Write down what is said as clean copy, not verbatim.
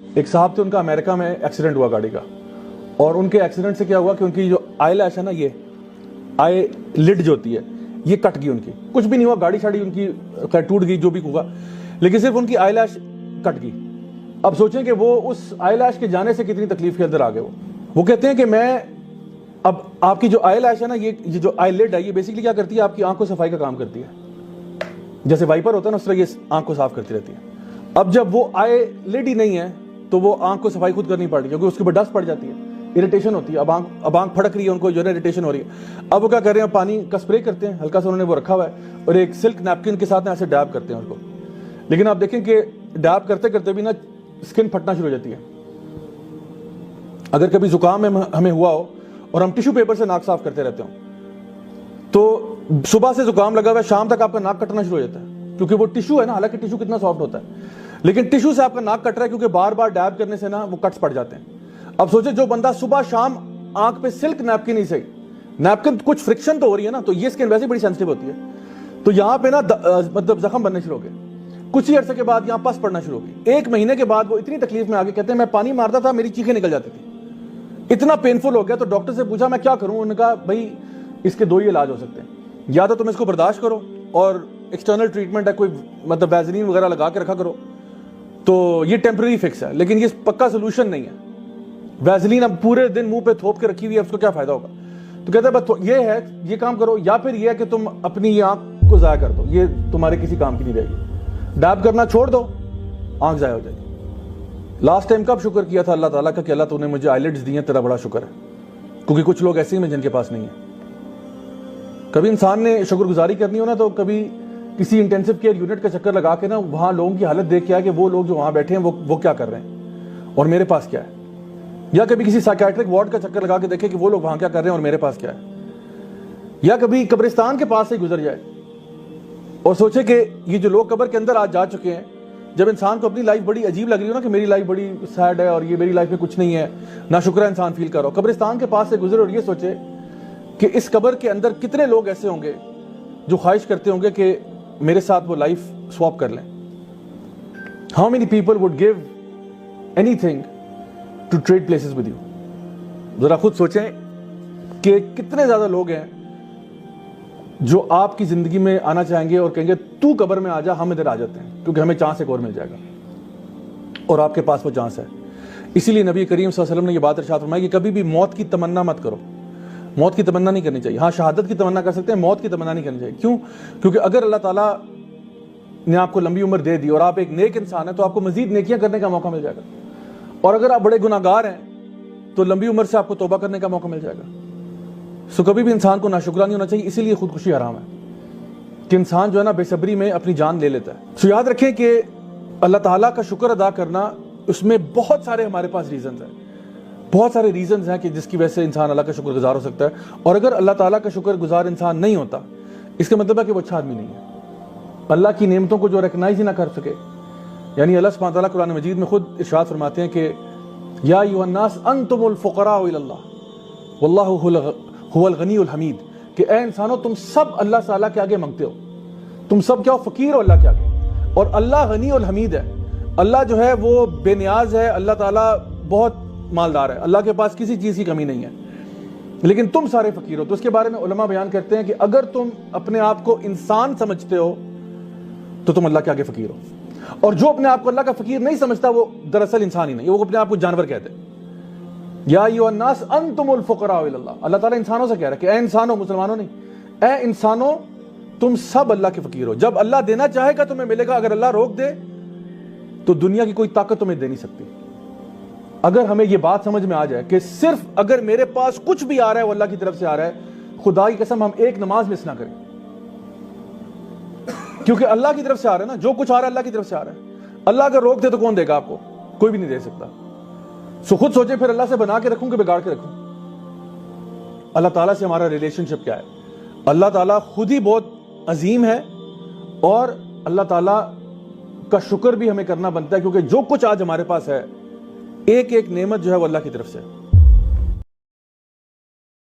ایک صاحب تھے، ان کا امریکہ میں ایکسیڈنٹ ہوا گاڑی کا، اور ان کے ایکسیڈنٹ سے کیا ہوا کہ ان کی جو آئی لیش ہے نا، یہ آئی لڈ جو ہوتی ہے یہ کٹ گئی. ان کی کچھ بھی نہیں ہوا، گاڑی شاڑی ان کی ٹوٹ گئی جو بھی ہوا، لیکن صرف ان کی آئی لیش کٹ گئی. اب سوچیں کہ وہ اس آئی لیش کے جانے سے کتنی تکلیف کے اندر آ گئے. وہ کہتے ہیں کہ میں اب آپ کی جو آئی لیش ہے نا، یہ جو آئی لڈ ہے، یہ بیسیکلی کیا کرتی ہے، آپ کی آنکھ کو صفائی کا کام کرتی ہے. جیسے وائپر ہوتا ہے نا، اس طرح یہ آنکھ کو صاف کرتی رہتی ہے. اب جب وہ آئی لڈ ہی نہیں ہے تو وہ آنکھ کو صفائی خود کرنی پڑتی ہے، کیونکہ اس کے اوپر ڈسٹ پڑ جاتی ہے، اریٹیشن ہوتی ہے. اب آنکھ پھڑک رہی ہے، ان کو جو ہے اریٹیشن ہو رہی ہے. اب وہ کیا کر رہے ہیں، پانی کا اسپرے کرتے ہیں ہلکا سا، انہوں نے وہ رکھا ہوا ہے، اور ایک سلک نیپکن کے ساتھ ایسے ڈیب کرتے ہیں ان کو. لیکن آپ دیکھیں کہ ڈیب کرتے کرتے بھی نا اسکن پھٹنا شروع ہو جاتی ہے. اگر کبھی زکام ہمیں ہوا ہو اور ہم ٹیشو پیپر سے ناک صاف کرتے رہتے ہوں، تو صبح سے زکام لگا ہوا ہے، شام تک آپ کا ناک کٹنا شروع ہو جاتا ہے، کیونکہ وہ ٹیشو ہے نا. حالانکہ ٹیشو کتنا سافٹ ہوتا ہے، لیکن ٹیشو سے آپ کا ناک کٹ رہا ہے کیونکہ بار بار ڈیب کرنے سے نا وہ کٹس پڑ جاتے ہیں. اب سوچیں جو بندہ صبح شام آنکھ پہ سلک نیپکن ہی صحیح، نیپکن کچھ فرکشن تو ہو رہی ہے نا، تو یہ اسکن ویسے بڑی سینسٹیو ہوتی ہے، تو یہاں پہ نا مطلب زخم بننے شروع ہو گئے. کچھ ہی عرصے کے بعد یہاں پس پڑنا شروع ہو گئی. 1 مہینے کے بعد وہ اتنی تکلیف میں آگے، کہتے ہیں میں پانی مارتا تھا میری چیخیں نکل جاتی تھی، اتنا پینفل ہو گیا. تو ڈاکٹر سے پوچھا میں کیا کروں، انہوں نے کہا بھائی اس کے 2 ہی علاج ہو سکتے ہیں، یا تو تم اس کو برداشت کرو اور ایکسٹرنل ٹریٹمنٹ ہے، کوئی مطلب ویزلین وغیرہ لگا کے رکھا کرو، تو یہ ٹیمپرری فکس ہے، لیکن یہ پکا سولوشن نہیں ہے. ویزلین اب پورے دن منہ پہ تھوپ کے رکھی ہوئی ہے، اس کو کیا فائدہ ہوگا. تو کہتے ہیں بس یہ ہے، یہ کام کرو، یا پھر یہ ہے کہ تم اپنی یہ آنکھ کو ضائع کر دو، یہ تمہارے کسی کام کی نہیں رہے گی. ڈیب کرنا چھوڑ دو، آنکھ ضائع ہو جائے گی. لاسٹ ٹائم کب شکر کیا تھا اللہ تعالیٰ کا کہ اللہ تو نے مجھے آئی لڈز دی ہیں، تیرا بڑا شکر ہے. کیونکہ کچھ لوگ ایسے ہی ہیں جن کے پاس نہیں ہے. کبھی انسان نے شکر گزاری کرنی ہو نا، تو کبھی کسی انٹینسو کیئر یونٹ کا چکر لگا کے نا وہاں لوگوں کی حالت دیکھ کے آئے کہ وہ لوگ جو وہاں بیٹھے ہیں وہ کیا کر رہے ہیں اور میرے پاس کیا ہے. یا کبھی کسی سائیکیٹرک وارڈ کا چکر لگا کے دیکھے کہ وہ لوگ وہاں کیا کر رہے ہیں اور میرے پاس کیا ہے. یا کبھی قبرستان کے پاس سے گزر جائے اور سوچے کہ یہ جو لوگ قبر کے اندر آج جا چکے ہیں، جب انسان کو اپنی لائف بڑی عجیب لگ رہی ہو نا کہ میری لائف بڑی سیڈ ہے اور یہ میری لائف میں کچھ نہیں ہے، نہ شکر ہے انسان فیل کر رہا ہو، قبرستان کے پاس سے گزرے اور یہ سوچے کہ اس قبر کے اندر کتنے لوگ ایسے ہوں گے جو خواہش کرتے ہوں گے کہ میرے ساتھ وہ لائف سواپ کر لیں. How many people would give anything to trade places with you؟ ذرا خود سوچیں کہ کتنے زیادہ لوگ ہیں جو آپ کی زندگی میں آنا چاہیں گے اور کہیں گے تو قبر میں آ جا، ہم ادھر آ جاتے ہیں کیونکہ ہمیں چانس ایک اور مل جائے گا، اور آپ کے پاس وہ چانس ہے. اسی لیے نبی کریم صلی اللہ علیہ وسلم نے یہ بات ارشاد فرمائی کہ کبھی بھی موت کی تمنا مت کرو. موت کی تمنا نہیں کرنی چاہیے. ہاں شہادت کی تمنا کر سکتے ہیں، موت کی تمنا نہیں کرنی چاہیے. کیوں؟ کیونکہ اگر اللہ تعالیٰ نے آپ کو لمبی عمر دے دی اور آپ ایک نیک انسان ہیں تو آپ کو مزید نیکیاں کرنے کا موقع مل جائے گا، اور اگر آپ بڑے گناہگار ہیں تو لمبی عمر سے آپ کو توبہ کرنے کا موقع مل جائے گا. سو کبھی بھی انسان کو ناشکرا نہیں ہونا چاہیے. اسی لیے خودکشی حرام ہے کہ انسان جو ہے نا بے صبری میں اپنی جان لے لیتا ہے. سو یاد رکھیں کہ اللہ تعالیٰ کا شکر ادا کرنا، اس میں بہت سارے ہمارے پاس ریزنز ہیں، بہت سارے ریزنز ہیں کہ جس کی وجہ سے انسان اللہ کا شکر گزار ہو سکتا ہے. اور اگر اللہ تعالیٰ کا شکر گزار انسان نہیں ہوتا، اس کا مطلب ہے کہ وہ اچھا آدمی نہیں ہے. اللہ کی نعمتوں کو جو ریکگنائز ہی نہ کر سکے. یعنی اللہ سبحانہ تعالیٰ قرآن مجید میں خود ارشاد فرماتے ہیں کہ یا ایھا الناس انتم الفقراء الی اللہ واللہ هو الغنی الحمید، کہ اے انسانوں تم سب اللہ تعالیٰ کے آگے مانگتے ہو، تم سب کیا ہو، فقیر ہو اللہ کے آگے، اور اللہ غنی الحمید ہے. اللہ جو ہے وہ بے نیاز ہے، اللہ تعالیٰ بہت مالدار ہے، اللہ کے پاس کسی چیز کی کمی نہیں ہے، لیکن تم سارے فقیر ہو. تو اس کے بارے میں علماء بیان کرتے ہیں کہ اگر تم اپنے آپ کو انسان سمجھتے ہو تو تم اللہ کے آگے فقیر ہو، اور جو اپنے آپ کو اللہ کا فقیر نہیں سمجھتا وہ دراصل انسان ہی نہیں، وہ اپنے آپ کو جانور کہتے ہیں. یا ایھا الناس انتم الفقراء الی اللہ، اللہ تعالیٰ انسانوں سے کہہ رہا ہے کہ اے انسانوں، مسلمانوں نہیں، اے انسانوں تم سب اللہ کے فقیر ہو. جب اللہ دینا چاہے گا تمہیں ملے گا، اگر اللہ روک دے تو دنیا کی کوئی طاقت تمہیں دے نہیں سکتی. اگر ہمیں یہ بات سمجھ میں آ جائے کہ صرف اگر میرے پاس کچھ بھی آ رہا ہے وہ اللہ کی طرف سے آ رہا ہے، خدا کی قسم ہم ایک نماز مس نہ کریں، کیونکہ اللہ کی طرف سے آ رہا ہے نا، جو کچھ آ رہا ہے اللہ کی طرف سے آ رہا ہے. اللہ اگر روک دے تو کون دے گا آپ کو؟ کوئی بھی نہیں دے سکتا. سو خود سوچیں پھر اللہ سے بنا کے رکھوں کہ بگاڑ کے رکھوں. اللہ تعالیٰ سے ہمارا ریلیشن شپ کیا ہے؟ اللہ تعالیٰ خود ہی بہت عظیم ہے، اور اللہ تعالیٰ کا شکر بھی ہمیں کرنا بنتا ہے، کیونکہ جو کچھ آج ہمارے پاس ہے ایک ایک نعمت جو ہے وہ اللہ کی طرف سے ہے.